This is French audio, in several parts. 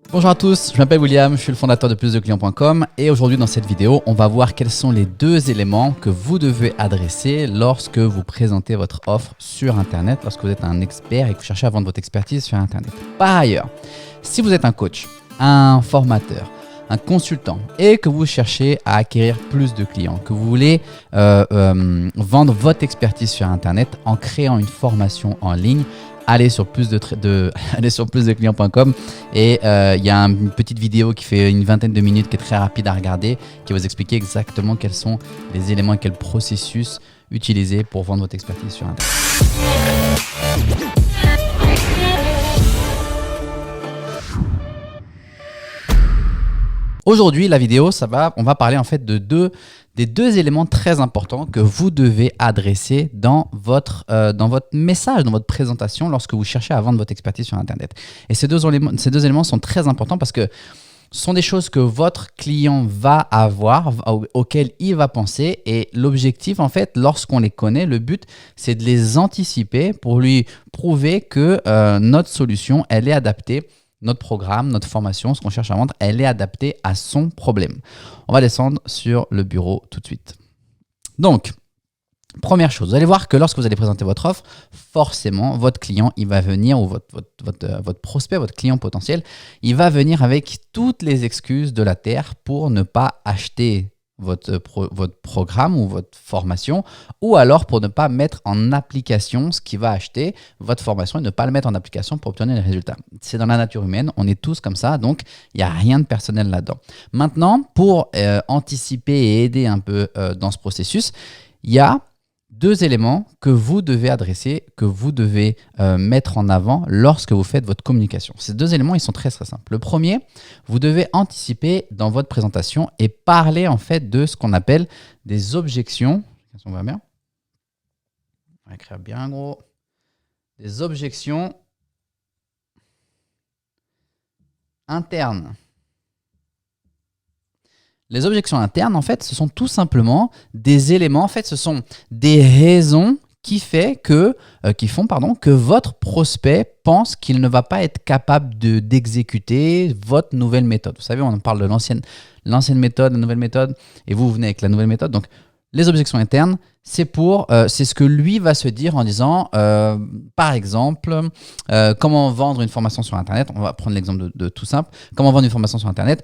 Bonjour à tous, je m'appelle William, je suis le fondateur de plusdeclients.com et aujourd'hui dans cette vidéo, on va voir quels sont les deux éléments que vous devez adresser lorsque vous présentez votre offre sur Internet, lorsque vous êtes un expert et que vous cherchez à vendre votre expertise sur Internet. Par ailleurs, si vous êtes un coach, un formateur, un consultant et que vous cherchez à acquérir plus de clients, que vous voulez vendre votre expertise sur Internet en créant une formation en ligne, allez sur plusdeclients.com et il y a une petite vidéo qui fait une vingtaine de minutes qui est très rapide à regarder, qui va vous expliquer exactement quels sont les éléments et quel processus utiliser pour vendre votre expertise sur Internet. Aujourd'hui, la vidéo, on va parler en fait des deux éléments très importants que vous devez adresser dans votre message, dans votre présentation lorsque vous cherchez à vendre votre expertise sur Internet. Et ces deux éléments sont très importants parce que ce sont des choses que votre client va avoir, auxquelles il va penser. Et l'objectif, en fait, lorsqu'on les connaît, le but, c'est de les anticiper pour lui prouver que notre solution, elle est adaptée. Notre programme, notre formation, ce qu'on cherche à vendre, elle est adaptée à son problème. On va descendre sur le bureau tout de suite. Donc, première chose, vous allez voir que lorsque vous allez présenter votre offre, forcément, votre client, il va venir, ou votre prospect, votre client potentiel, il va venir avec toutes les excuses de la terre pour ne pas acheter votre programme ou votre formation, ou alors pour ne pas mettre en application ce qu'il va acheter, votre formation, et ne pas le mettre en application pour obtenir les résultats. C'est dans la nature humaine, on est tous comme ça, donc il n'y a rien de personnel là-dedans. Maintenant, pour anticiper et aider un peu dans ce processus, il y a deux éléments que vous devez adresser, que vous devez mettre en avant lorsque vous faites votre communication. Ces deux éléments, ils sont très très simples. Le premier, vous devez anticiper dans votre présentation et parler en fait de ce qu'on appelle des objections. On va bien. On va écrire bien gros. Des objections internes. Les objections internes, en fait, ce sont tout simplement des éléments, en fait, ce sont des raisons qui font que votre prospect pense qu'il ne va pas être capable d'exécuter votre nouvelle méthode. Vous savez, on parle de l'ancienne méthode, la nouvelle méthode, et vous venez avec la nouvelle méthode. Donc, les objections internes, c'est ce que lui va se dire en disant, par exemple, comment vendre une formation sur Internet. On va prendre l'exemple de tout simple. Comment vendre une formation sur Internet.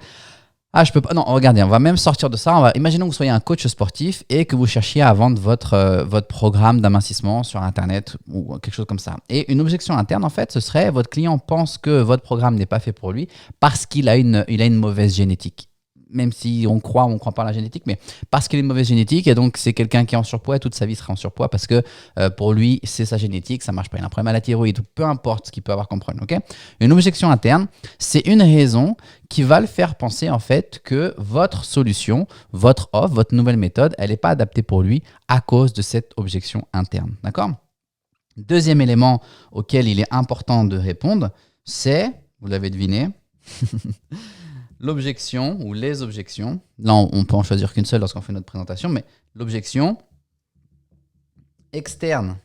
Ah, je peux pas. Non, regardez, on va même sortir de ça. Imaginons que vous soyez un coach sportif et que vous cherchiez à vendre votre programme d'amincissement sur Internet ou quelque chose comme ça. Et une objection interne, en fait, ce serait votre client pense que votre programme n'est pas fait pour lui parce qu'il a une mauvaise génétique. Même si on croit ou on ne croit pas à la génétique, mais parce qu'il a une mauvaise génétique et donc c'est quelqu'un qui est en surpoids et toute sa vie sera en surpoids parce que pour lui, c'est sa génétique, ça ne marche pas. Il a un problème à la thyroïde, peu importe ce qu'il peut avoir comme problème. Okay, une objection interne, c'est une raison qui va le faire penser en fait que votre solution, votre offre, votre nouvelle méthode, elle n'est pas adaptée pour lui à cause de cette objection interne. D'accord ? Deuxième élément auquel il est important de répondre, c'est, vous l'avez deviné, l'objection ou les objections, là on peut en choisir qu'une seule lorsqu'on fait notre présentation, mais l'objection externe.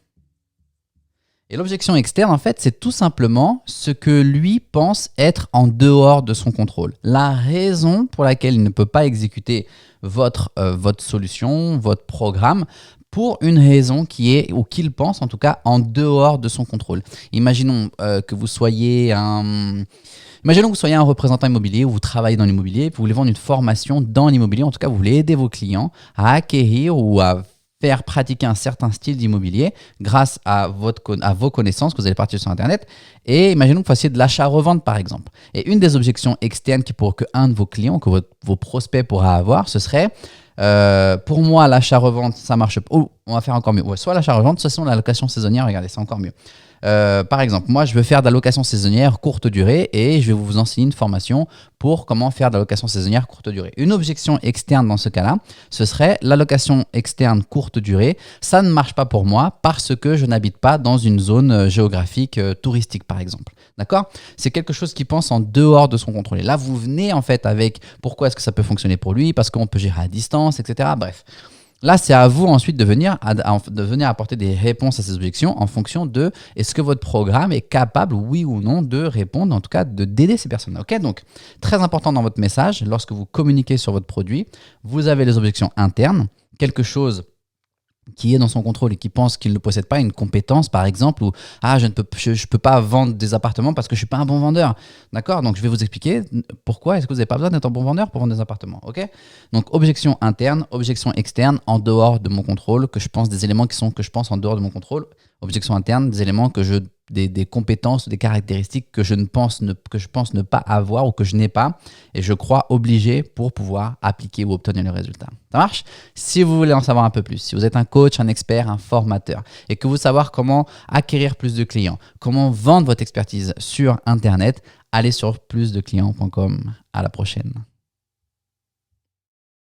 Et l'objection externe, en fait, c'est tout simplement ce que lui pense être en dehors de son contrôle. La raison pour laquelle il ne peut pas exécuter votre solution, votre programme, pour une raison qui est, ou qu'il pense en tout cas, en dehors de son contrôle. Imaginons que vous soyez un représentant immobilier ou vous travaillez dans l'immobilier, vous voulez vendre une formation dans l'immobilier, en tout cas vous voulez aider vos clients à acquérir ou à faire pratiquer un certain style d'immobilier grâce à vos connaissances que vous allez partager sur Internet. Et imaginons que vous fassiez de l'achat-revente par exemple. Et une des objections externes qu'un de vos clients, que vos prospects pourra avoir, ce serait pour moi l'achat-revente ça marche pas. Oh, on va faire encore mieux. Ouais, soit l'achat-revente, soit sinon la location saisonnière, regardez, c'est encore mieux. Par exemple, moi je veux faire de la location saisonnière courte durée et je vais vous enseigner une formation pour comment faire de la location saisonnière courte durée. Une objection externe dans ce cas-là, ce serait la location externe courte durée. Ça ne marche pas pour moi parce que je n'habite pas dans une zone géographique touristique par exemple. D'accord ? C'est quelque chose qui pense en dehors de son contrôle. Et là, vous venez en fait avec pourquoi est-ce que ça peut fonctionner pour lui, parce qu'on peut gérer à distance, etc. Bref. Là, c'est à vous ensuite de venir apporter des réponses à ces objections en fonction de est-ce que votre programme est capable, oui ou non, de répondre, en tout cas d'aider ces personnes. Ok, donc très important dans votre message, lorsque vous communiquez sur votre produit, vous avez les objections internes, quelque chose qui est dans son contrôle et qui pense qu'il ne possède pas une compétence, par exemple, ou je ne peux pas vendre des appartements parce que je suis pas un bon vendeur. D'accord? Donc je vais vous expliquer pourquoi est-ce que vous n'avez pas besoin d'être un bon vendeur pour vendre des appartements. Ok? Donc objection interne, objection externe, en dehors de mon contrôle, des éléments que je pense en dehors de mon contrôle. Objection interne, des éléments des compétences, des caractéristiques que je pense ne pas avoir ou que je n'ai pas et je crois obligé pour pouvoir appliquer ou obtenir le résultat. Ça marche? Si vous voulez en savoir un peu plus, si vous êtes un coach, un expert, un formateur et que vous voulez savoir comment acquérir plus de clients, comment vendre votre expertise sur Internet, allez sur plusdeclients.com. À la prochaine.